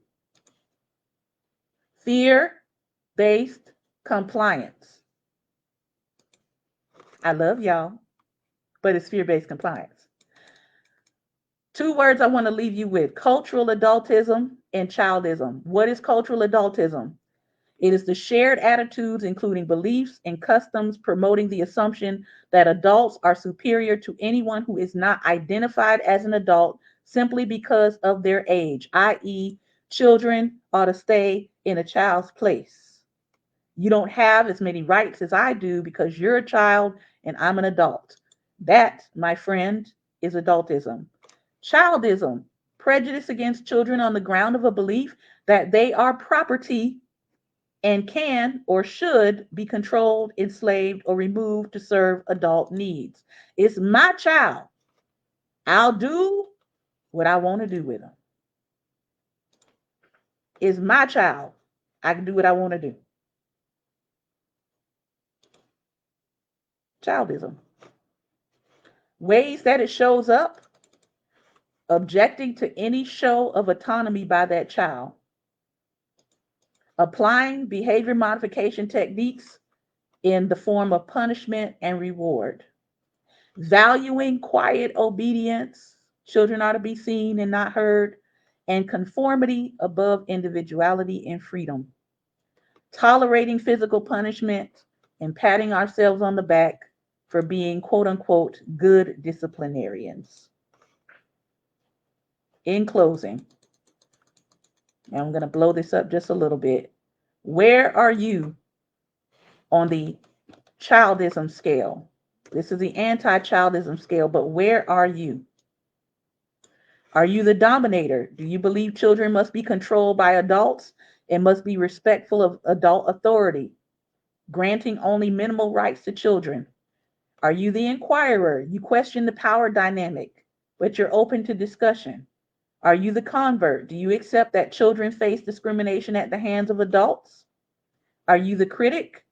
Fear-based compliance. I love y'all, but it's fear-based compliance. Two words I want to leave you with: cultural adultism and childism. What is cultural adultism? It is the shared attitudes, including beliefs and customs, promoting the assumption that adults are superior to anyone who is not identified as an adult simply because of their age, i.e., children ought to stay in a child's place. You don't have as many rights as I do because you're a child and I'm an adult. That, my friend, is adultism. Childism, prejudice against children on the ground of a belief that they are property and can or should be controlled, enslaved, or removed to serve adult needs. It's my child. I'll do what I want to do with them. It's my child. I can do what I want to do. Childism. Ways that it shows up: objecting to any show of autonomy by that child, applying behavior modification techniques in the form of punishment and reward, valuing quiet obedience, children are to be seen and not heard, and conformity above individuality and freedom, tolerating physical punishment and patting ourselves on the back for being quote unquote good disciplinarians. In closing, and I'm going to blow this up just a little bit, where are you on the childism scale? This is the anti-childism scale, but where are you? Are you the dominator? Do you believe children must be controlled by adults and must be respectful of adult authority, granting only minimal rights to children? Are you the inquirer? You question the power dynamic, but you're open to discussion. Are you the convert? Do you accept that children face discrimination at the hands of adults? Are you the critic?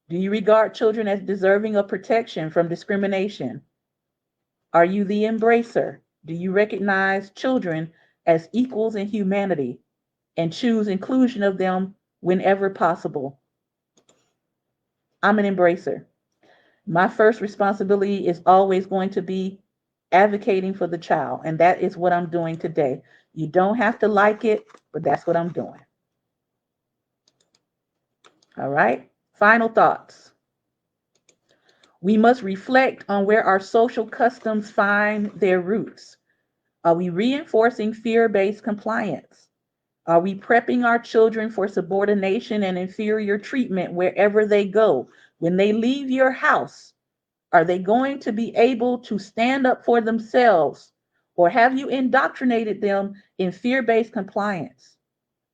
Do you regard children as deserving of protection from discrimination? Are you the embracer? Do you recognize children as equals in humanity and choose inclusion of them whenever possible? I'm an embracer. My first responsibility is always going to be advocating for the child, and that is what I'm doing today. You don't have to like it, but that's what I'm doing. All right? Final thoughts. We must reflect on where our social customs find their roots. Are we reinforcing fear-based compliance? Are we prepping our children for subordination and inferior treatment wherever they go? When they leave your house, are they going to be able to stand up for themselves? Or have you indoctrinated them in fear based compliance?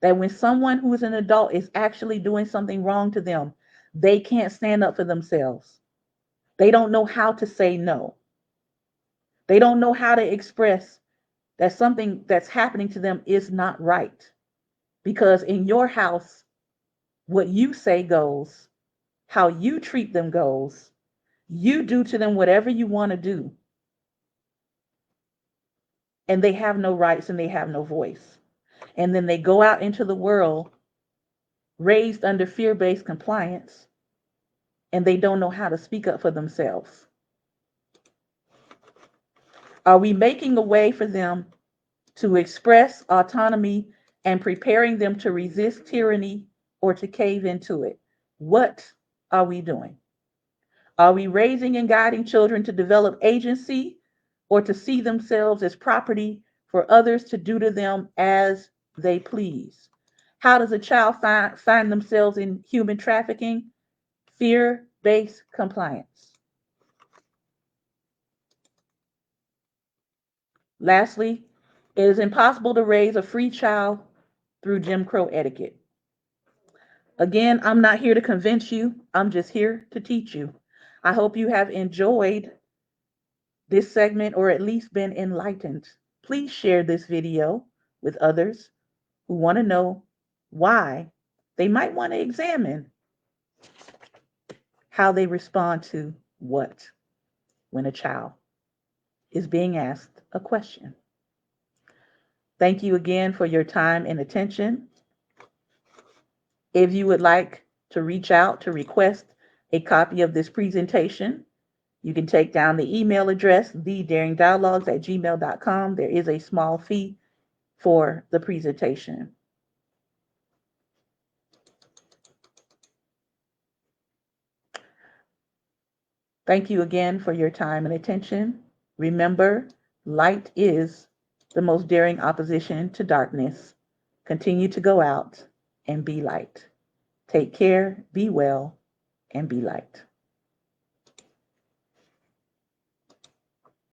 That when someone who is an adult is actually doing something wrong to them, they can't stand up for themselves. They don't know how to say no. They don't know how to express that something that's happening to them is not right. Because in your house, what you say goes, how you treat them goes, you do to them whatever you want to do, and they have no rights and they have no voice. And then they go out into the world raised under fear based compliance, and they don't know how to speak up for themselves. Are we making a way for them to express autonomy and preparing them to resist tyranny or to cave into it? What are we doing? Are we raising and guiding children to develop agency or to see themselves as property for others to do to them as they please? How does a child find themselves in human trafficking? Fear based compliance. Lastly, it is impossible to raise a free child through Jim Crow etiquette. Again, I'm not here to convince you, I'm just here to teach you. I hope you have enjoyed this segment or at least been enlightened. Please share this video with others who want to know why they might want to examine how they respond to what when a child is being asked a question. Thank you again for your time and attention. If you would like to reach out to request a copy of this presentation, you can take down the email address, thedaringdialogues@gmail.com. There is a small fee for the presentation. Thank you again for your time and attention. Remember, light is the most daring opposition to darkness. Continue to go out and be light. Take care, be well, and be light.